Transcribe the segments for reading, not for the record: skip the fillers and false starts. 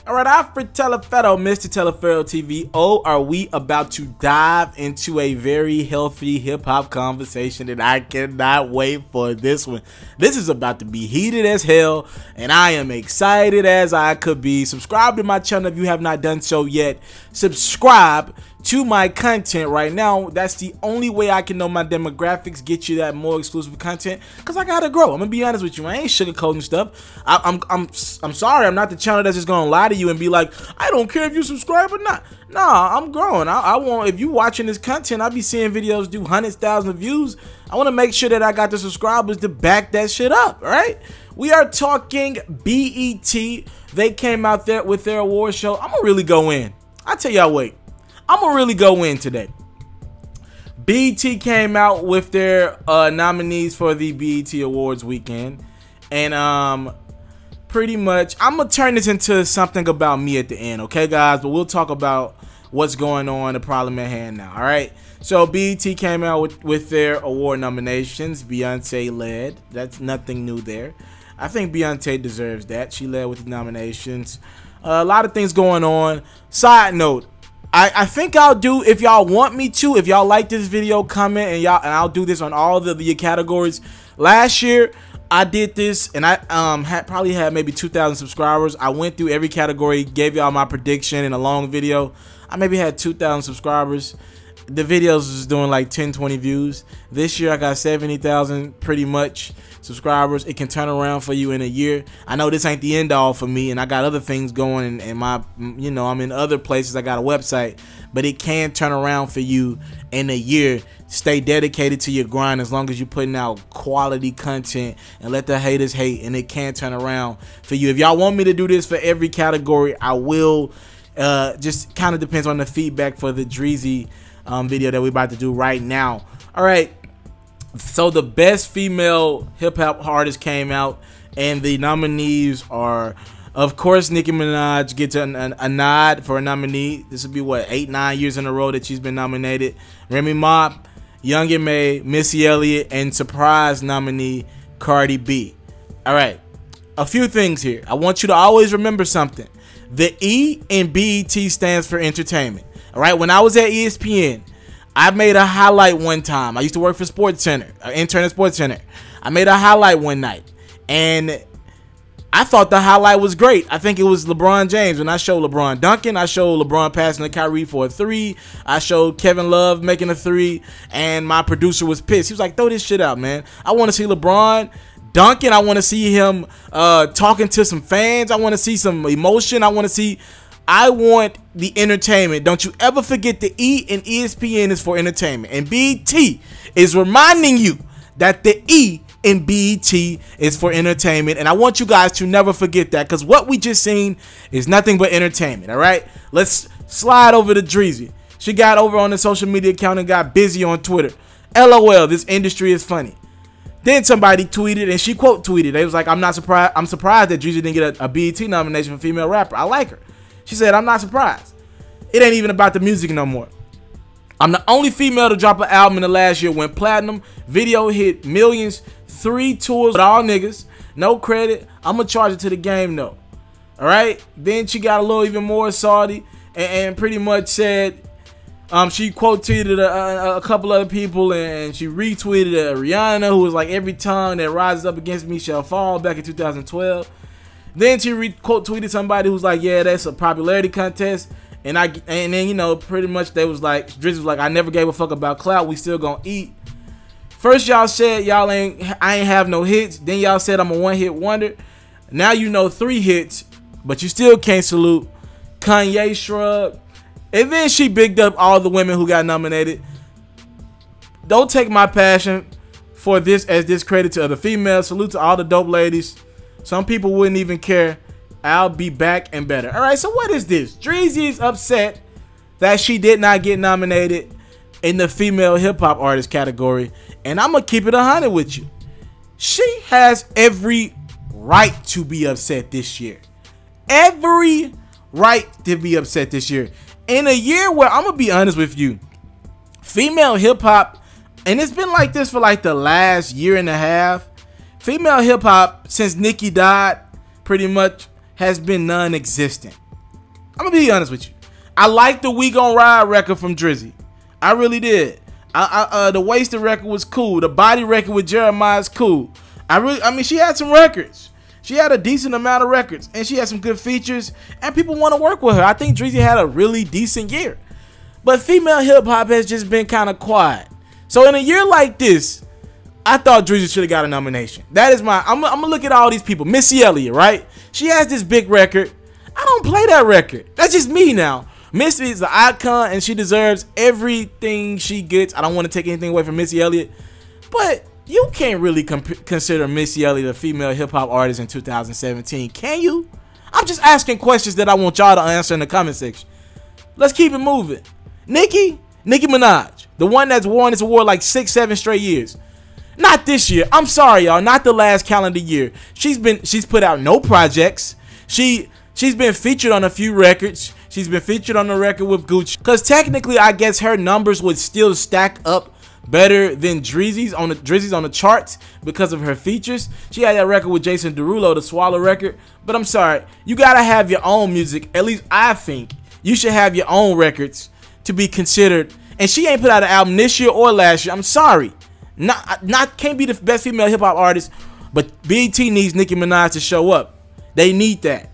Alright, Alfred Telefero, Mr. Telefero TV. Oh, are we about to dive into a very healthy hip-hop conversation, and I cannot wait for this one. This is about to be heated as hell, and I am excited as I could be. Subscribe to my channel if you have not done so yet. Subscribe to my content right now. That's the only way I can know my demographics, get you that more exclusive content, because I gotta grow. I'm gonna be honest with you, I ain't sugarcoating stuff. I'm sorry, I'm not the channel that's just gonna lie to you and be like, I don't care if you subscribe or not. Nah, I'm growing. I want, if you watching this content, I be seeing videos do hundreds, thousands of views. I want to make sure that I got the subscribers to back that shit up. All right, we are talking BET. They came out there with their award show. I'm gonna really go in. I tell y'all, wait, I'm gonna really go in today. BET came out with their nominees for the BET Awards weekend, and pretty much I'm gonna turn this into something about me at the end, okay guys? But we'll talk about what's going on, the problem at hand now. All right, so BET came out with their award nominations. Beyonce led. That's nothing new there. I think Beyonce deserves that. She led with the nominations. A lot of things going on. Side note, I think I'll do, if y'all want me to, if y'all like this video, comment, and I'll do this on all the categories. Last year I did this, and I probably had maybe 2,000 subscribers. I went through every category, gave y'all my prediction in a long video. I maybe had 2,000 subscribers. The videos was doing like 10-20 views. This year I got 70,000 pretty much subscribers. It can turn around for you in a year. I know this ain't the end all for me, and I got other things going, and my, you know, I'm in other places. I got a website, but it can turn around for you in a year. Stay dedicated to your grind as long as you're putting out quality content, and let the haters hate, and it can turn around for you. If y'all want me to do this for every category, I will. Just kind of depends on the feedback for the Dreezy video that we're about to do right now. All right, so the best female hip-hop artist came out, and the nominees are, of course, Nicki Minaj gets a nod for a nominee. This will be what, 8-9 years in a row that she's been nominated. Remy Ma, Young M.A, Missy Elliott, and surprise nominee Cardi B. All right, a few things here. I want you to always remember something. The E in BET stands for entertainment. All right, when I was at ESPN, I made a highlight one time. I used to work for Sports Center, intern at Sports Center. I made a highlight one night, and I thought the highlight was great. I think it was LeBron James, and I showed LeBron dunking. I showed LeBron passing to Kyrie for a 3. I showed Kevin Love making a 3, and my producer was pissed. He was like, throw this shit out, man. I want to see LeBron dunking. I want to see him talking to some fans. I want to see some emotion. I want the entertainment. Don't you ever forget the E in ESPN is for entertainment, and BET is reminding you that the E in BET is for entertainment, and I want you guys to never forget that, because what we just seen is nothing but entertainment. All right, let's slide over to Dreezy. She got over on the social media account and got busy on Twitter. LOL, this industry is funny. Then somebody tweeted, and she quote tweeted. They was like, I'm surprised that Dreezy didn't get a BET nomination for female rapper. I like her. She said, I'm not surprised. It ain't even about the music no more. I'm the only female to drop an album in the last year, went platinum, video hit millions, 3 tours with all niggas, no credit. I'm gonna charge it to the game though. All right. Then she got a little even more salty, and pretty much said, she quote tweeted a couple other people, and she retweeted Rihanna, who was like, every tongue that rises up against me shall fall, back in 2012. Then she quote tweeted somebody who's like, yeah, that's a popularity contest. And then, you know, pretty much they was like, Dreezy was like, I never gave a fuck about clout. We still gonna eat. First y'all said I ain't have no hits. Then y'all said I'm a one-hit wonder. Now you know 3 hits, but you still can't salute. Kanye shrug. And then she bigged up all the women who got nominated. Don't take my passion for this as discredit to other females. Salute to all the dope ladies. Some people wouldn't even care. I'll be back and better. All right, so what is this? Dreezy is upset that she did not get nominated in the female hip-hop artist category, and I'm going to keep it 100 with you. She has every right to be upset this year. Every right to be upset this year. In a year where, I'm going to be honest with you, female hip-hop, and it's been like this for like the last year and a half, female hip-hop, since Nicki died, pretty much has been non-existent. I'm gonna be honest with you. I like the We Gon' Ride record from Dreezy. I really did. The Wasted record was cool. The Body record with Jeremiah is cool. I mean, she had some records. She had a decent amount of records, and she had some good features, and people want to work with her. I think Dreezy had a really decent year. But female hip-hop has just been kind of quiet. So in a year like this, I thought Dreezy should have got a nomination. That is I'm gonna look at all these people. Missy Elliott, right? She has this big record. I don't play that record. That's just me now. Missy is the icon, and she deserves everything she gets. I don't want to take anything away from Missy Elliott, but you can't really consider Missy Elliott a female hip-hop artist in 2017, can you? I'm just asking questions that I want y'all to answer in the comment section. Let's keep it moving. Nicki Minaj, the one that's won this award like 6-7 straight years. Not this year. I'm sorry, y'all. Not the last calendar year. She's put out no projects. She's been featured on a few records. She's been featured on the record with Gucci. Because technically, I guess her numbers would still stack up better than Dreezy's on the charts because of her features. She had that record with Jason Derulo, the Swallow record. But I'm sorry, you gotta have your own music. At least I think you should have your own records to be considered. And she ain't put out an album this year or last year. I'm sorry, can't be the best female hip hop artist. But BET needs Nicki Minaj to show up. They need that.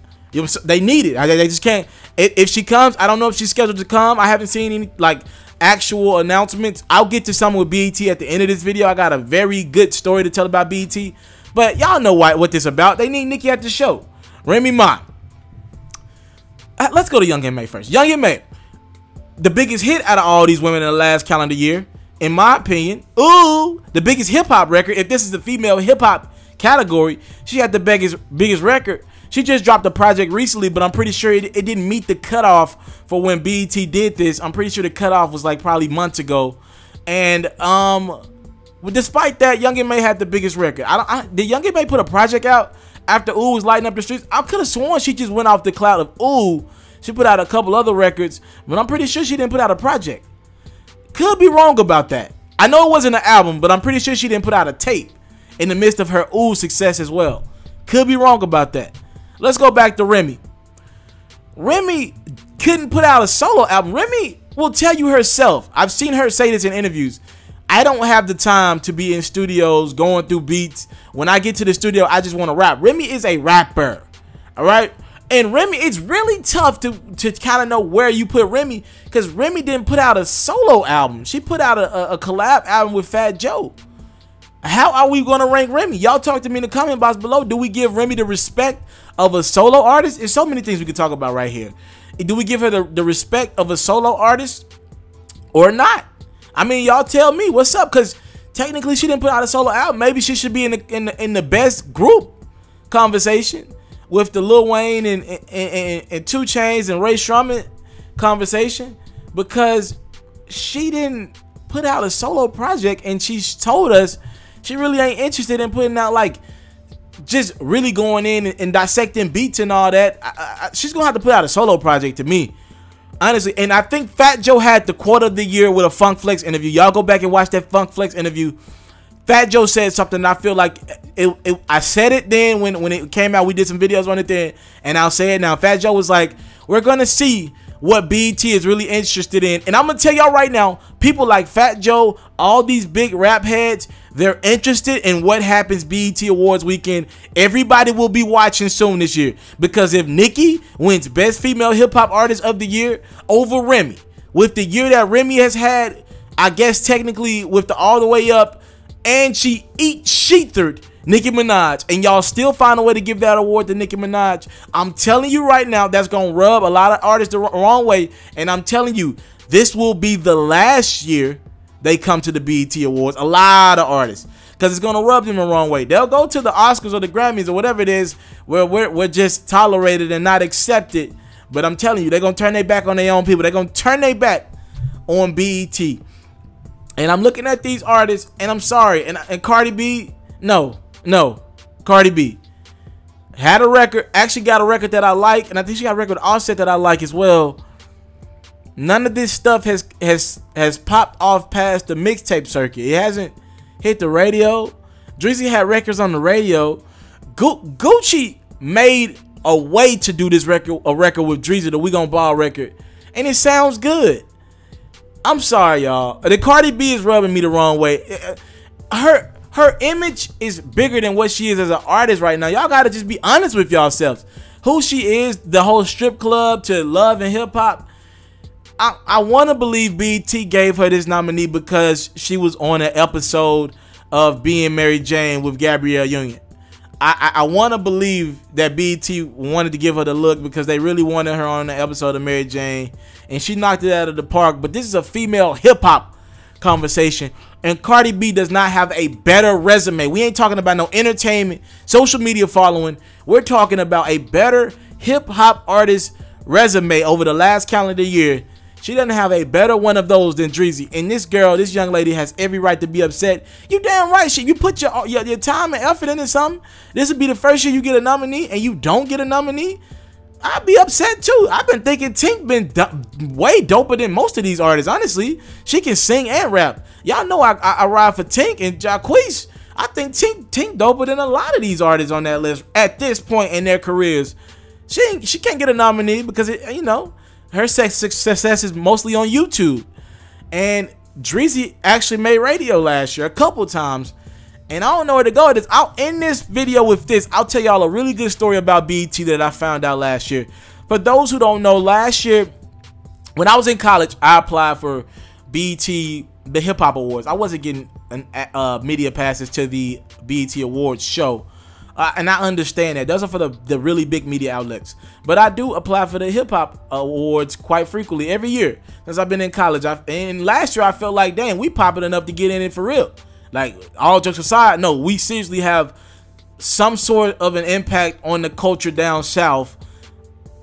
They need it. They just can't. If she comes, I don't know if she's scheduled to come. I haven't seen any like actual announcements. I'll get to something with BET at the end of this video. I got a very good story to tell about BET, but y'all know what this about. They need Nicki at the show. Remy Ma. Let's go to Young M.A first. Young M.A, the biggest hit out of all these women in the last calendar year, in my opinion. Ooh, the biggest hip hop record. If this is the female hip hop category, she had the biggest record. She just dropped a project recently, but I'm pretty sure it didn't meet the cutoff for when BET did this. I'm pretty sure the cutoff was like probably months ago. And despite that, Young M.A had the biggest record. Did Young M.A put a project out after Ooh was lighting up the streets? I could have sworn she just went off the cloud of Ooh. She put out a couple other records, but I'm pretty sure she didn't put out a project. Could be wrong about that. I know it wasn't an album, but I'm pretty sure she didn't put out a tape in the midst of her Ooh success as well. Could be wrong about that. Let's go back to Remy. Remy couldn't put out a solo album. Remy will tell you herself. I've seen her say this in interviews. I don't have the time to be in studios going through beats. When I get to the studio, I just want to rap. Remy is a rapper. All right? And Remy, it's really tough to kind of know where you put Remy, because Remy didn't put out a solo album. She put out a collab album with Fat Joe. How are we going to rank Remy? Y'all talk to me in the comment box below. Do we give Remy the respect of a solo artist? There's so many things we could talk about right here. Do we give her the respect of a solo artist or not? I mean, y'all tell me what's up, because technically she didn't put out a solo album. Maybe she should be in the best group conversation with the Lil Wayne and 2 Chainz and Ray Shrummet conversation, because she didn't put out a solo project, and she's told us she really ain't interested in putting out, like, just really going in and dissecting beats and all that. She's gonna have to put out a solo project to me, honestly. And I think Fat Joe had the quote of the year with a Funk Flex interview. Y'all go back and watch that Funk Flex interview. Fat Joe said something, I feel like I said it then when it came out. We did some videos on it then, and I'll say it now. Fat Joe was like, we're gonna see what BET is really interested in. And I'm gonna tell y'all right now, people like Fat Joe, all these big rap heads, they're interested in what happens BET Awards weekend. Everybody will be watching soon this year, because if Nicki wins Best Female Hip Hop Artist of the Year over Remy, with the year that Remy has had, I guess technically with the All the Way Up, and she sheathered Nicki Minaj, and y'all still find a way to give that award to Nicki Minaj, I'm telling you right now, that's gonna rub a lot of artists the wrong way. And I'm telling you, this will be the last year they come to the BET Awards. A lot of artists, because it's gonna rub them the wrong way. They'll go to the Oscars or the Grammys or whatever it is, where we're just tolerated and not accepted. But I'm telling you, they're gonna turn their back on their own people. They're gonna turn their back on BET. And I'm looking at these artists, and I'm sorry. And Cardi B, no, Cardi B had a record, actually got a record that I like, and I think she got a record with Offset that I like as well. None of this stuff has popped off past the mixtape circuit. It hasn't hit the radio. Dreezy had records on the radio. Gucci made a way to do this record, a record with Dreezy, the We Gon' Ball record, and it sounds good. I'm sorry, y'all. The Cardi B is rubbing me the wrong way. Her image is bigger than what she is as an artist right now. Y'all gotta just be honest with yourselves. Who she is, the whole strip club to love and hip hop. I want to believe BET gave her this nominee because she was on an episode of Being Mary Jane with Gabrielle Union. I want to believe that BET wanted to give her the look because they really wanted her on the episode of Mary Jane, and she knocked it out of the park. But this is a female hip-hop conversation, and Cardi B does not have a better resume. We ain't talking about no entertainment, social media following. We're talking about a better hip-hop artist resume over the last calendar year. She doesn't have a better one of those than Dreezy. And this girl, this young lady, has every right to be upset. You damn right. You put your time and effort into something. This would be the first year you get a nominee and you don't get a nominee. I'd be upset too. I've been thinking Tink been way doper than most of these artists. Honestly, she can sing and rap. Y'all know I ride for Tink and Jacquees. I think Tink doper than a lot of these artists on that list at this point in their careers. She can't get a nominee because her success is mostly on YouTube. And Dreezy actually made radio last year a couple times. And I don't know where to go with this. In this video with this, I'll tell y'all a really good story about BET that I found out last year. For those who don't know, last year, when I was in college, I applied for BET, the Hip Hop Awards. I wasn't getting media passes to the BET Awards show. And I understand that. Those are for the really big media outlets. But I do apply for the Hip Hop Awards quite frequently every year since I've been in college. And last year I felt like, dang, we popping enough to get in it for real. Like, all jokes aside, no, we seriously have some sort of an impact on the culture down south.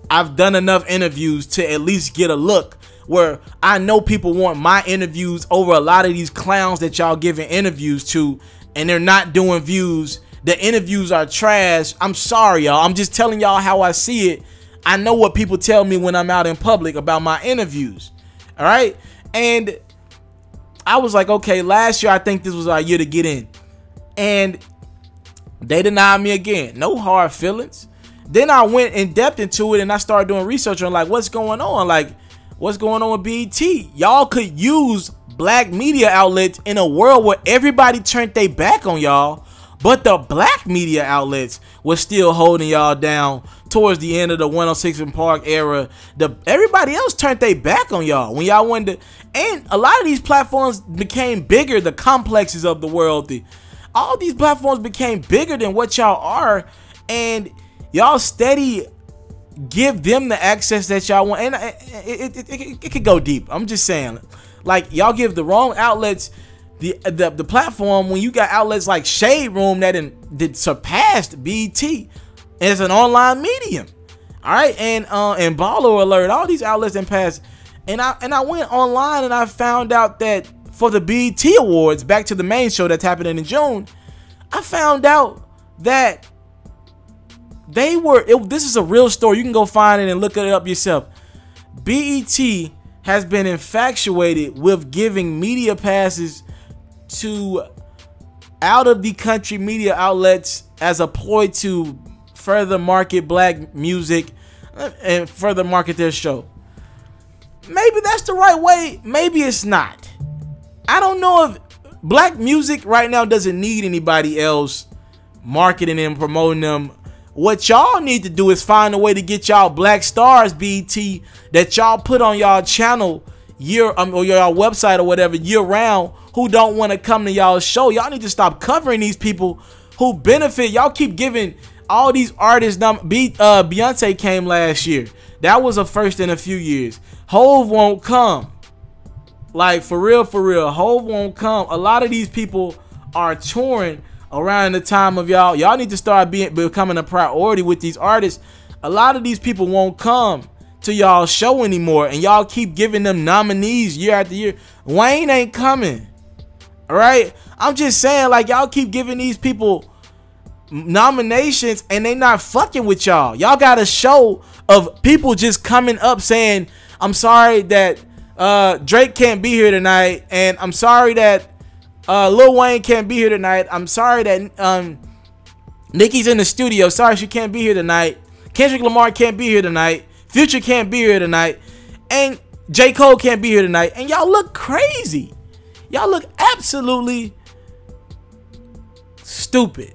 I've done enough interviews to at least get a look where I know people want my interviews over a lot of these clowns that y'all giving interviews to, and they're not doing views. The interviews are trash. I'm sorry, y'all. I'm just telling y'all how I see it. I know what people tell me when I'm out in public about my interviews. All right? And I was like, okay, last year I think this was our year to get in. And they denied me again. No hard feelings. Then I went in depth into it and I started doing research on like what's going on. Like, what's going on with BET? Y'all could use black media outlets in a world where everybody turned their back on y'all. But the black media outlets was still holding y'all down towards the end of the 106 in Park era. Everybody else turned their back on y'all when y'all wanted to. And a lot of these platforms became bigger. The complexes of the world. All these platforms became bigger than what y'all are. And y'all steady give them the access that y'all want. And it could go deep. I'm just saying. Like, y'all give the wrong outlets the platform when you got outlets like Shade Room that surpassed BET as an online medium. All right, and Baller Alert, all these outlets that passed, and I went online and I found out that for the BET Awards, back to the main show that's happening in June, I found out that this is a real story. You can go find it and look it up yourself. BET has been infatuated with giving media passes to out of the country media outlets as a ploy to further market black music and further market their show. Maybe that's the right way, maybe it's not. I don't know if black music right now doesn't need anybody else marketing and promoting them. What y'all need to do is find a way to get y'all black stars, BET, that y'all put on y'all channel or your website or whatever year round, who don't want to come to y'all show. Y'all need to stop covering these people who benefit. Y'all keep giving all these artists. Beyonce came last year. That was a first in a few years. Hove won't come. Like, for real, Hove won't come. A lot of these people are touring around the time of y'all. Y'all need to start becoming a priority with these artists. A lot of these people won't come to y'all show anymore, and y'all keep giving them nominees year after year. Wayne ain't coming. All right, I'm just saying, like, y'all keep giving these people nominations and they not fucking with y'all. Y'all got a show of people just coming up saying, I'm sorry that Drake can't be here tonight, and I'm sorry that Lil Wayne can't be here tonight. I'm sorry that Nicki's in the studio. Sorry she can't be here tonight. Kendrick Lamar can't be here tonight. Future can't be here tonight. And J. Cole can't be here tonight. And y'all look crazy. Y'all look absolutely stupid.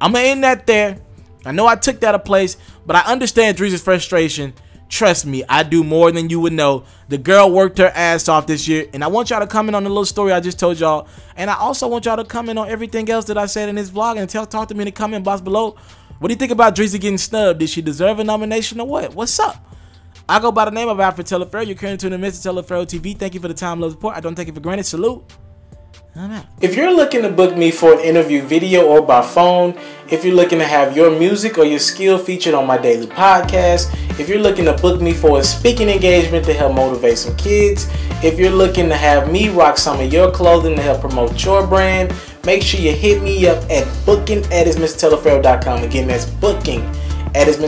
I'm going to end that there. I know I took that a place, but I understand Dreezy's frustration. Trust me, I do more than you would know. The girl worked her ass off this year, and I want y'all to comment on the little story I just told y'all. And I also want y'all to comment on everything else that I said in this vlog and talk to me in the comment box below. What do you think about Dreezy getting snubbed? Did she deserve a nomination or what? What's up? I go by the name of Alfred Teleferro. You're currently tuning in to Mr. Teleferro TV. Thank you for the time, love, support. I don't take it for granted. Salute. I'm out. If you're looking to book me for an interview video or by phone, if you're looking to have your music or your skill featured on my daily podcast, if you're looking to book me for a speaking engagement to help motivate some kids, if you're looking to have me rock some of your clothing to help promote your brand, make sure you hit me up at booking@mrteleferro.com. Again, that's booking@mr